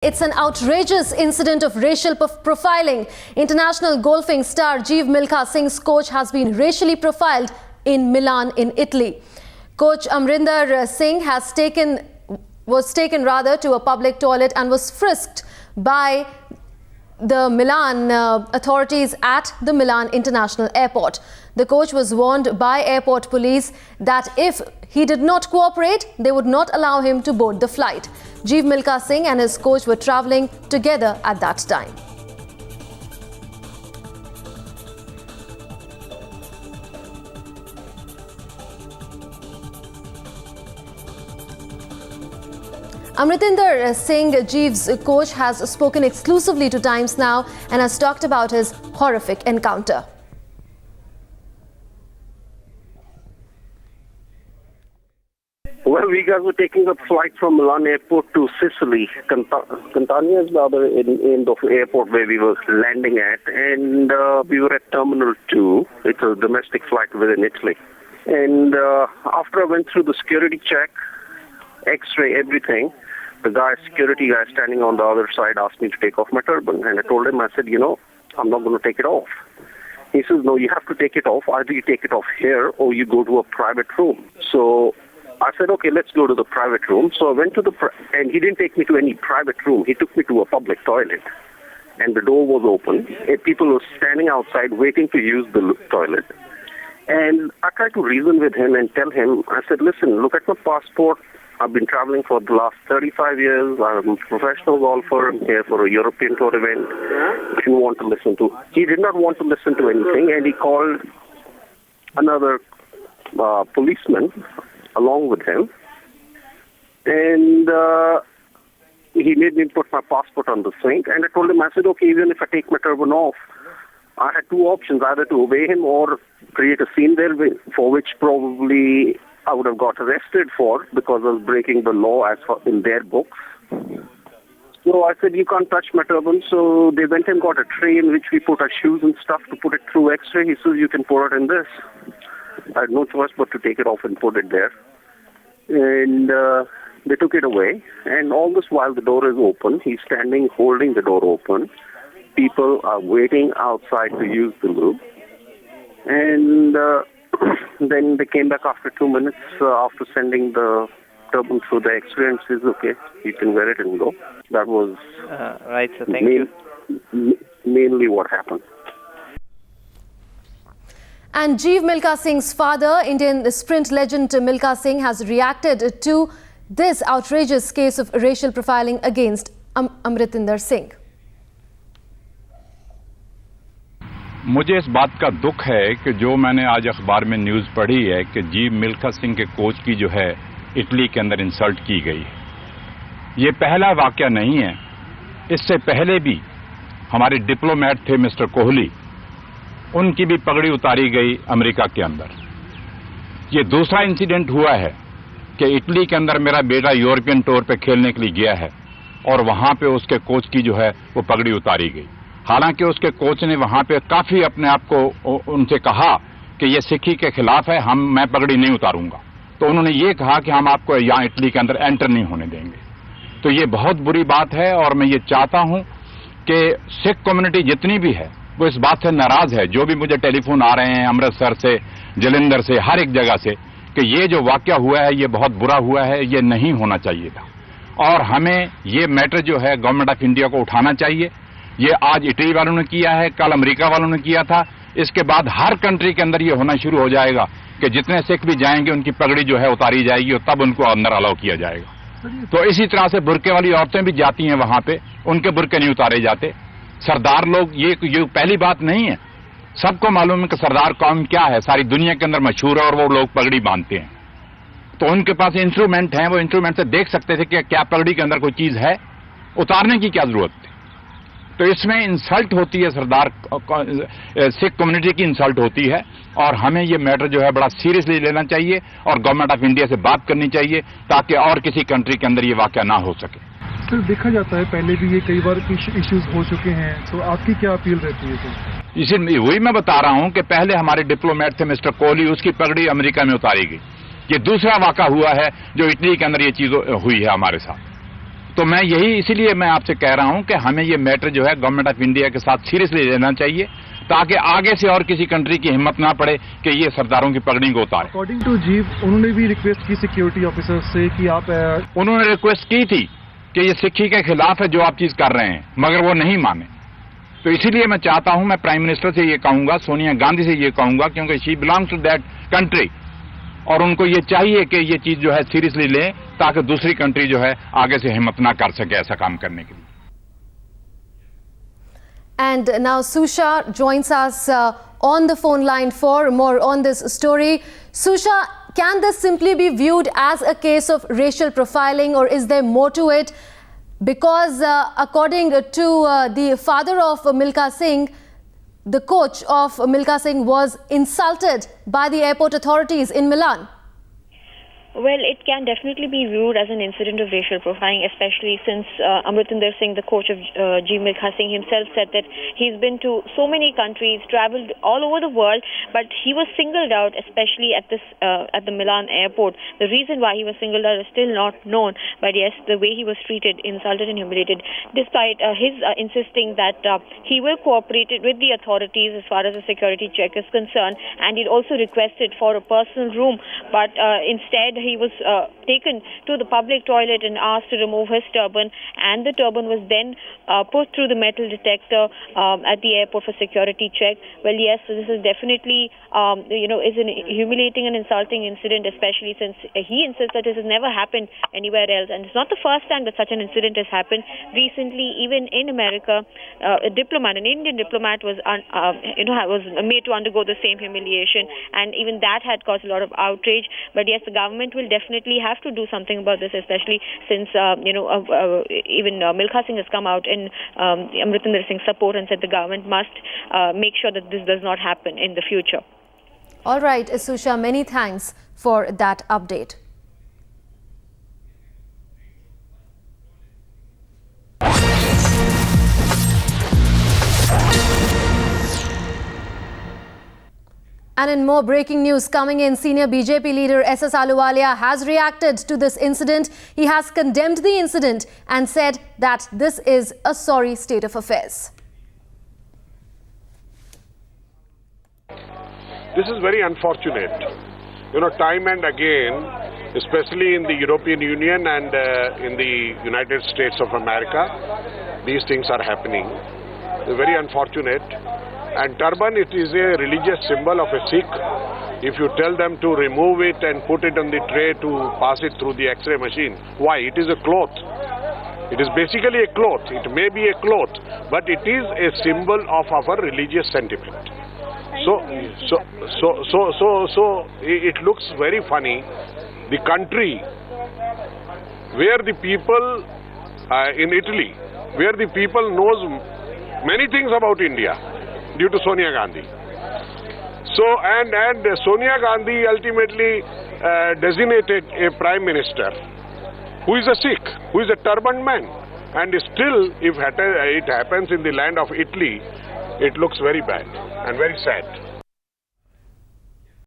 It's an outrageous incident of racial profiling. International golfing star Jeev Milkha Singh's coach has been racially profiled in Milan in Italy. Coach Amrinder Singh was taken to a public toilet and was frisked by the Milan authorities at the Milan International Airport. The coach was warned by airport police that if he did not cooperate, they would not allow him to board the flight. Jeev Milkha Singh and his coach were travelling together at that time. Amrinder Singh, Jeev's coach, has spoken exclusively to Times Now and has talked about his horrific encounter. Well, we guys were taking a flight from Milan airport to Sicily. Catania is the other end of the airport where we were landing at, and we were at Terminal 2. It's a domestic flight within Italy. And after I went through the security check, X-ray, everything, the security guy standing on the other side asked me to take off my turban. And I told him, I said, I'm not going to take it off. He says, no, you have to take it off. Either you take it off here or you go to a private room. So I said, okay, let's go to the private room. So I went to and he didn't take me to any private room. He took me to a public toilet. And the door was open. And people were standing outside waiting to use the toilet. And I tried to reason with him and tell him, I said, listen, look at my passport. I've been traveling for the last 35 years. I'm a professional golfer. I'm here for a European tour event. He did not want to listen to anything, and he called another policeman along with him. And he made me put my passport on the sink. And I told him, I said, okay, even if I take my turban off, I had two options, either to obey him or create a scene there, for which probably I would have got arrested for, because I was breaking the law as in their books. So I said, you can't touch my turban. So they went and got a tray in which we put our shoes and stuff to put it through X-ray. He says, you can put it in this. I had no choice but to take it off and put it there. And they took it away. And all this while the door is open. He's standing holding the door open. People are waiting outside to use the loo. And then they came back after 2 minutes after sending the turban through the X-ray and says, okay, you can wear it and go. That was right, so thank you. Mainly what happened. And Jeev Milkha Singh's father, Indian sprint legend Milkha Singh, has reacted to this outrageous case of racial profiling against Amrinder Singh. मुझे इस बात का दुख है कि जो मैंने आज अखबार में न्यूज़ पढ़ी है कि जीव मिल्खा सिंह के कोच की जो है इटली के अंदर इंसल्ट की गई है। ये पहला वाकया नहीं है। इससे पहले भी हमारे डिप्लोमेट थे मिस्टर कोहली, उनकी भी पगड़ी उतारी गई अमेरिका के अंदर। ये दूसरा इंसिडेंट हुआ है कि इटली के अंदर मेरा बेटा यूरोपियन टूर पे खेलने के लिए गया है और वहां पे उसके कोच की जो है वो पगड़ी उतारी गई। हालांकि उसके कोच ने वहां पे काफी अपने आप को उनसे कहा कि ये सिक्खी के खिलाफ है, मैं पगड़ी नहीं उतारूंगा। तो उन्होंने ये कहा कि हम आपको यहाँ इटली के अंदर एंटर नहीं होने देंगे। तो ये बहुत बुरी बात है और मैं ये चाहता हूं कि सिख कम्युनिटी जितनी भी है वो इस बात से नाराज है। जो भी मुझे टेलीफोन आ रहे हैं अमृतसर से, जलंधर से, हर एक जगह से, कि ये जो वाकया हुआ है ये बहुत बुरा हुआ है, ये नहीं होना चाहिए था। और हमें ये मैटर जो है गवर्नमेंट ऑफ इंडिया को उठाना चाहिए। ये आज इटली वालों ने किया है, कल अमेरिका वालों ने किया था। इसके बाद हर कंट्री के अंदर ये होना शुरू हो जाएगा कि जितने सिख भी जाएंगे उनकी पगड़ी जो है उतारी जाएगी और तब उनको अंदर अलाउ किया जाएगा। तो इसी तरह से बुरके वाली औरतें भी जाती हैं वहां पे, उनके बुरके नहीं उतारे जाते। सरदार लोग, ये पहली बात नहीं है। सबको मालूम है कि सरदार कौम क्या है, सारी दुनिया के अंदर मशहूर है और वो लोग पगड़ी बांधते हैं। तो उनके पास इंस्ट्रूमेंट हैं, वो इंस्ट्रूमेंट से देख सकते थे कि क्या पगड़ी के अंदर कोई चीज है, उतारने की क्या जरूरत थी। तो इसमें इंसल्ट होती है, सरदार सिख कम्युनिटी की इंसल्ट होती है और हमें ये मैटर जो है बड़ा सीरियसली लेना चाहिए और गवर्नमेंट ऑफ इंडिया से बात करनी चाहिए ताकि और किसी कंट्री के अंदर ये वाकया ना हो सके। सर, देखा जाता है पहले भी ये कई बार इश्यूज हो चुके हैं, तो आपकी क्या अपील रहती है सर? इसी वही मैं बता रहा हूं कि पहले हमारे डिप्लोमेट थे मिस्टर कोहली, उसकी पगड़ी अमेरिका में उतारी गई। ये दूसरा वाकया हुआ है जो इटली के अंदर ये चीज हुई है हमारे साथ। تو میں یہی اسی لیے میں آپ سے کہہ رہا ہوں کہ ہمیں یہ میٹر جو ہے گورنمنٹ آف انڈیا کے ساتھ سیریسلی لینا چاہیے تاکہ آگے سے اور کسی کنٹری کی ہمت نہ پڑے کہ یہ سرداروں کی پگڑی کو اتارے. اکارڈنگ ٹو جیو انہوں نے بھی ریکویسٹ کی سیکیورٹی آفیسر سے کہ آپ انہوں نے ریکویسٹ کی تھی کہ یہ سکھی کے خلاف ہے جو آپ چیز کر رہے ہیں مگر وہ نہیں مانے. تو اسی لیے میں چاہتا ہوں میں پرائم منسٹر سے یہ کہوں گا, سونیا گاندھی سے یہ کہوں گا کیونکہ شی بلانگس ٹو دیٹ کنٹری اور ان کو یہ چاہیے کہ یہ چیز جو ہے سیریسلی لیں تاکہ دوسری کنٹری جو ہے آگے سے ہمت نہ کر سکے ایسا کام کرنے کے لیے. And now Susha joins us on the phone line for more on this story. Susha, can this simply be viewed as a case of racial profiling or is there more to it? Because according to the father of Milkha Singh, the coach of Milkha Singh was insulted by the airport authorities in Milan. Well, it can definitely be viewed as an incident of racial profiling, especially since Amritinder Singh, the coach of Jeev Milkha Singh himself, said that he's been to so many countries, travelled all over the world, but he was singled out, especially at the Milan airport. The reason why he was singled out is still not known, but yes, the way he was treated, insulted and humiliated, despite his insisting that he will cooperate with the authorities as far as the security check is concerned, and he'd also requested for a personal room, but instead he was taken to the public toilet and asked to remove his turban, and the turban was then put through the metal detector at the airport for security check. Well, yes, so this is definitely, is a humiliating and insulting incident, especially since he insists that this has never happened anywhere else, and it's not the first time that such an incident has happened. Recently, even in America, an Indian diplomat was made to undergo the same humiliation, and even that had caused a lot of outrage. But yes, the government will definitely have to do something about this, especially since even Milkha Singh has come out in Amritinder Singh's support and said the government must make sure that this does not happen in the future. All right, Susha, many thanks for that update. And in more breaking news coming in, senior BJP leader S.S. Ahluwalia has reacted to this incident. He has condemned the incident and said that this is a sorry state of affairs. This is very unfortunate. Time and again, especially in the European Union and in the United States of America, these things are happening. It's very unfortunate. And turban, it is a religious symbol of a Sikh. If you tell them to remove it and put it on the tray to pass it through the X-ray machine, why? It is a cloth. It is basically a cloth. It may be a cloth, but it is a symbol of our religious sentiment. So it looks very funny. The country where the people in Italy, where the people knows many things about India due to Sonia Gandhi. So and Sonia Gandhi ultimately designated a prime minister who is a Sikh, who is a turbaned man, and still if it happens in the land of Italy, it looks very bad and very sad.